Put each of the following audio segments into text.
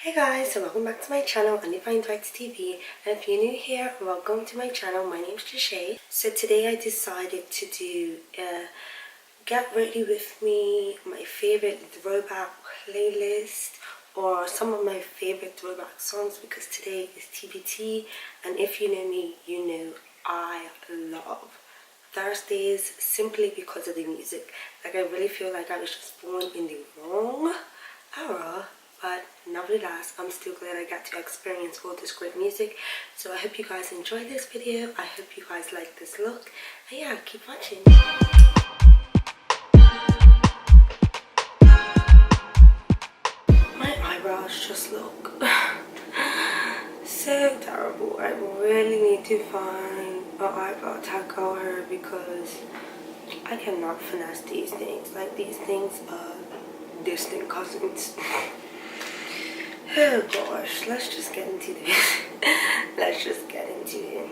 Hey guys, so welcome back to my channel, Undefined Threadz TV. And if you're new here, welcome to my channel. My name's Shay. So today I decided to do a get ready with me, my favorite throwback playlist, or some of my favorite throwback songs, because today is TBT. And if you know me, you know I love Thursdays simply because of the music. Like, I really feel like I was just born in the wrong era, but nevertheless, I'm still glad I got to experience all this great music. So I hope you guys enjoyed this video. I hope you guys like this look. And yeah, keep watching. My eyebrows just look so terrible. I really need to find an eyebrow tackler because I cannot finesse these things. Like, these things are distant cousins. Oh gosh, let's just get into this. Let's just get into it.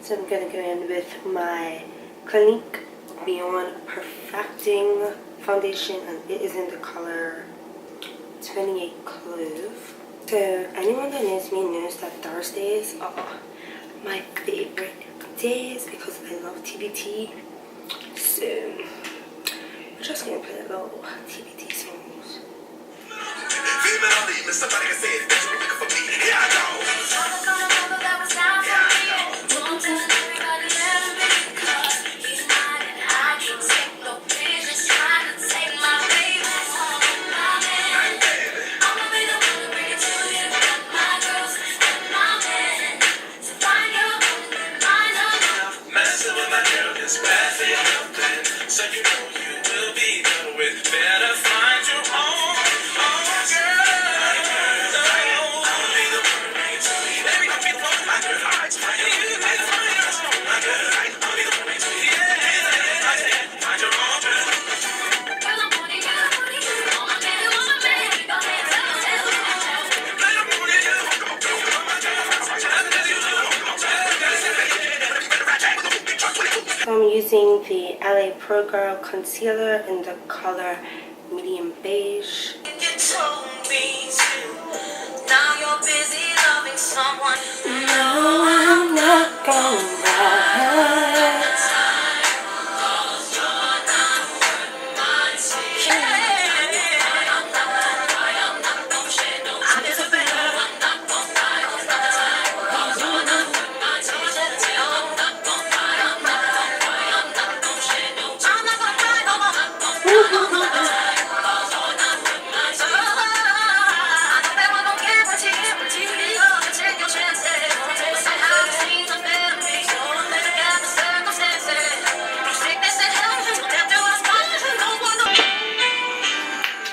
So I'm gonna go in with my Clinique Beyond Perfecting foundation, and it is in the color 28 Clove. So anyone that knows me knows that Thursdays are my favorite days because I love TBT. So we're just gonna play a little TBT songs. Somebody can say it better for me. Here I go. Messing with my girl is bad for nothing. So you know you will be done with. Better find your own. So I'm using the LA Pro Girl concealer in the color medium beige. You told me to. Now you're busy loving someone. No, I'm not gonna lie.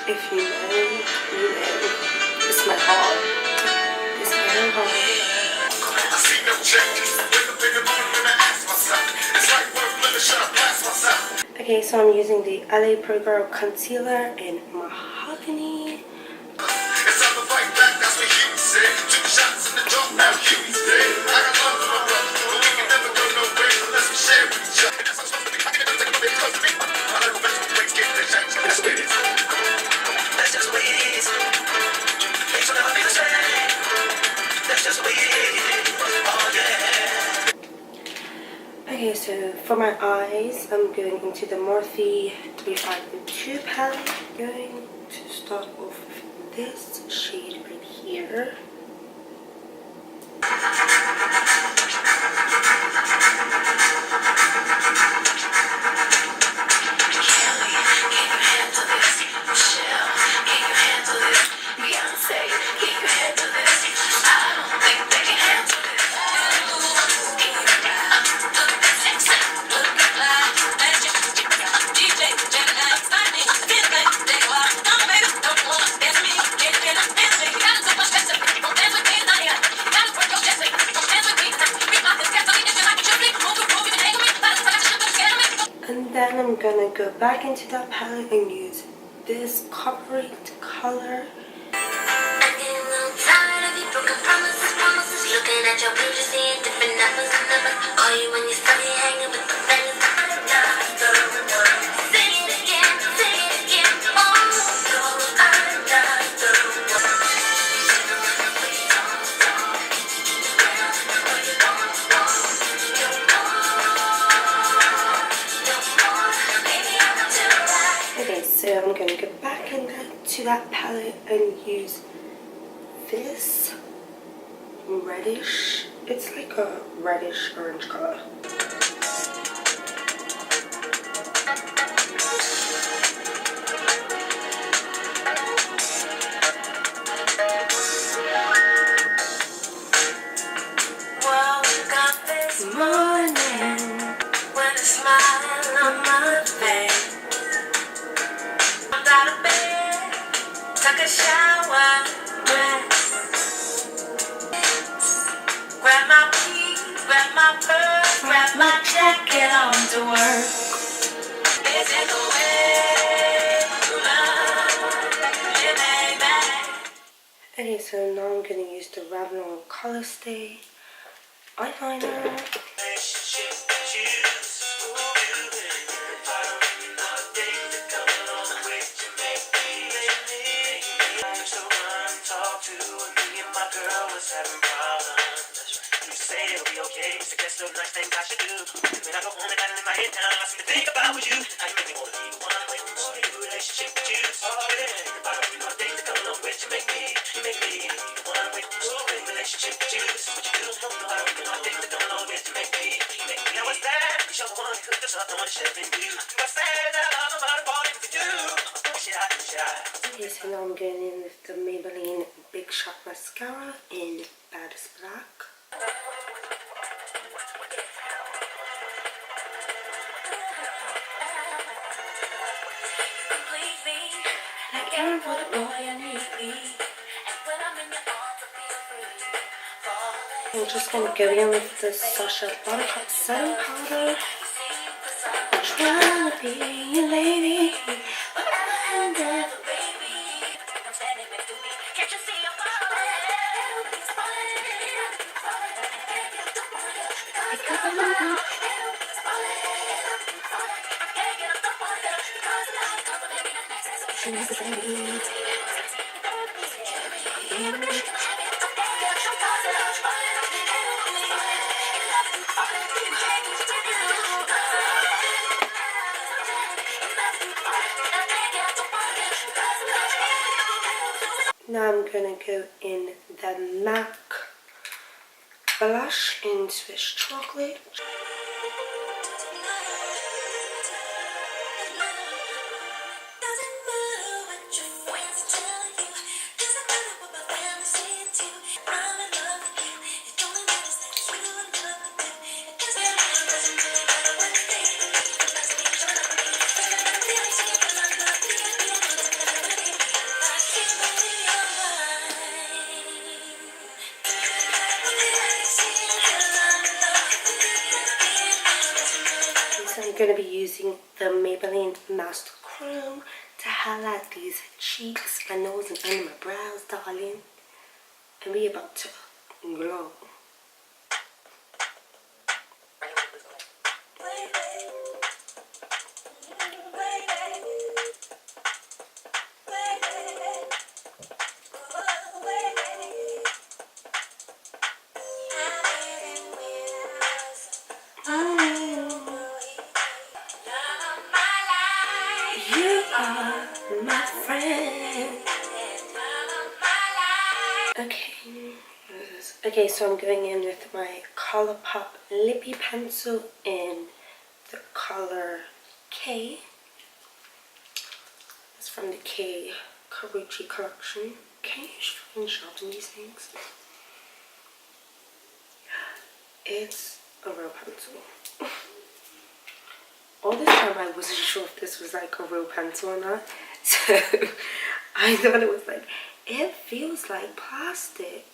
If you know, you know. It's my heart. It's my heart. I see no changes. Wake up in the morning and I ask myself, it's like worth living, should I blast myself? Okay, so I'm using the LA Pro Girl concealer in mahogany. It's time to fight back, that's what you said. 2 shots in the dark, now Huey's dead. I got love for my brother, but we can never go nowhere unless we share with each other. That's how I'm supposed to be. I can't take a bit close to me. I let the best break it, they change. That's what it is. That's just the way it is. Things will never be the same. That's just the way it is. Oh yeah. Okay, so for my eyes, I'm going into the Morphe 352 palette. Going to start off with this shade right here. And then I'm gonna go back into that palette and use this coppery color. Looking at your picture, seeing different numbers and numbers. Call you when you study hanging with the fellas. Sing it again, sing it again. Oh, into that palette and use this reddish, it's like a reddish orange color. Woke up this morning with a smile on my face. Jumped out of bed, took a shower, dressed. Grab my keys, grab my purse, grab my jacket on to work. This is the way living back. Okay, so now I'm gonna use the Revlon Color Stay eyeliner. Nice things I should do. When I go home and I in my head down, I seem to think about with you. How you make me wanna be the one with you, relationship with you. Oh yeah, about all the things that come along with you make me the one with you, relationship with you. This is what you do. About all the things that come along with you make me. Now what's that? You're the one who cooked us up, the one that should have been you. I say that I love about it for you. Okay, so now I'm going in with the Maybelline Big Shot Mascara in Baddest Black. Caring for the boy I need me. And when I'm in your arms, I feel free. I'm just going to go in with the Sasha Buttercup Setting Powder. Trying to be your lady, but I never, baby. I'm standing next to me. Can't you see I'm falling? Because I'm not. Now I'm gonna go in the MAC blush in Swiss Chocolate. I'm going to be using the Maybelline Master Chrome to highlight these cheeks, my nose, and under my brows, darling. And we about to glow. You are my friend. Okay, so I'm going in with my Colourpop Lippy Pencil in the color K. It's from the K Karuchi collection. Can you screenshot these things? It's a real pencil. All this time I wasn't sure if this was like a real pencil or not. So I thought it was like, it feels like plastic.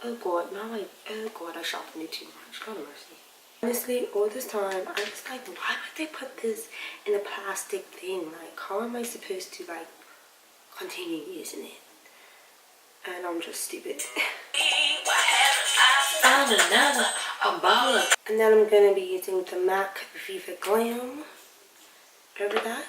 Oh god, I sharpened it too much. God mercy. Honestly, all this time I was like, why would they put this in a plastic thing? Like, how am I supposed to like continue using it? And I'm just stupid. And then I'm going to be using the MAC Viva Glam over that.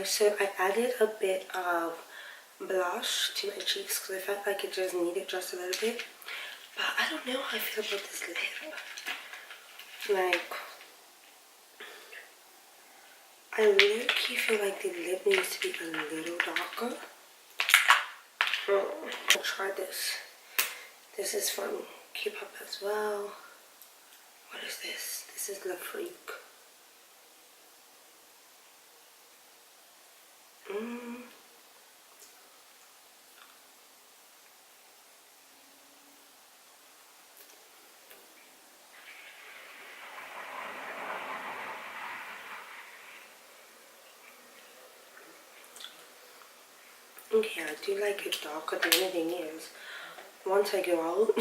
so I added a bit of blush to my cheeks because I felt like it just needed just a little bit. But I don't know how I feel about this lip. Like, I really feel like the lip needs to be a little darker. I'll try this. This is from K-pop as well. What is this? This is La Freak. Okay, I do like it darker. The only thing is, once I go out,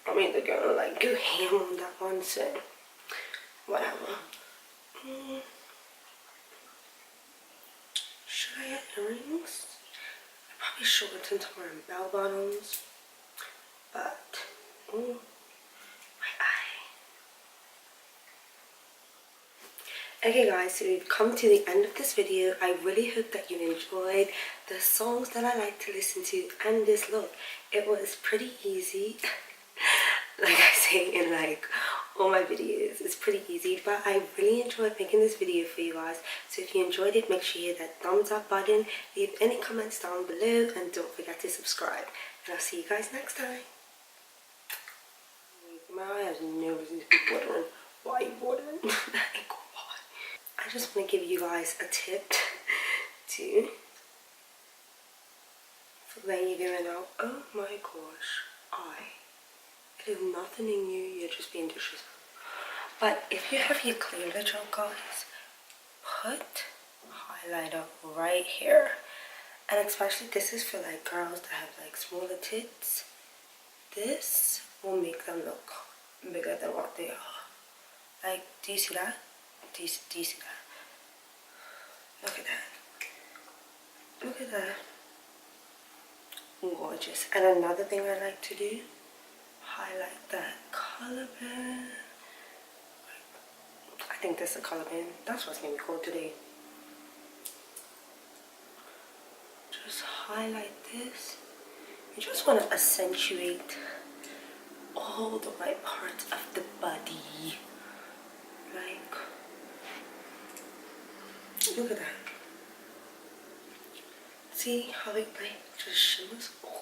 I'm either gonna like go ham on that one, so whatever. Should I add earrings? I probably shouldn't since I'm wearing bell bottoms, but my eye. Okay guys, so we've come to the end of this video. I really hope that you enjoyed the songs that I like to listen to and this look. It was pretty easy. Like I say in like all my videos, it's pretty easy, but I really enjoyed making this video for you guys. So if you enjoyed it, make sure you hit that thumbs up button, leave any comments down below, and don't forget to subscribe. And I'll see you guys next time. My eye has no reason to be watering. Why are you watering? I just want to give you guys a tip too for when you're going out. Oh my gosh, there's nothing in you, you're just being disrespectful. But if you have your cleavage on, guys, put highlighter right here. And especially this is for like girls that have like smaller tits. This will make them look bigger than what they are. Like, do you see that? Do you see that? Look at that. Look at that. Gorgeous. And another thing I like to do, highlight that collarbone. I think that's the collarbone. That's what's going to be called today. Just highlight this. You just want to accentuate all the right parts of the body. Like, look at that. See how it like just shimmers? Oh.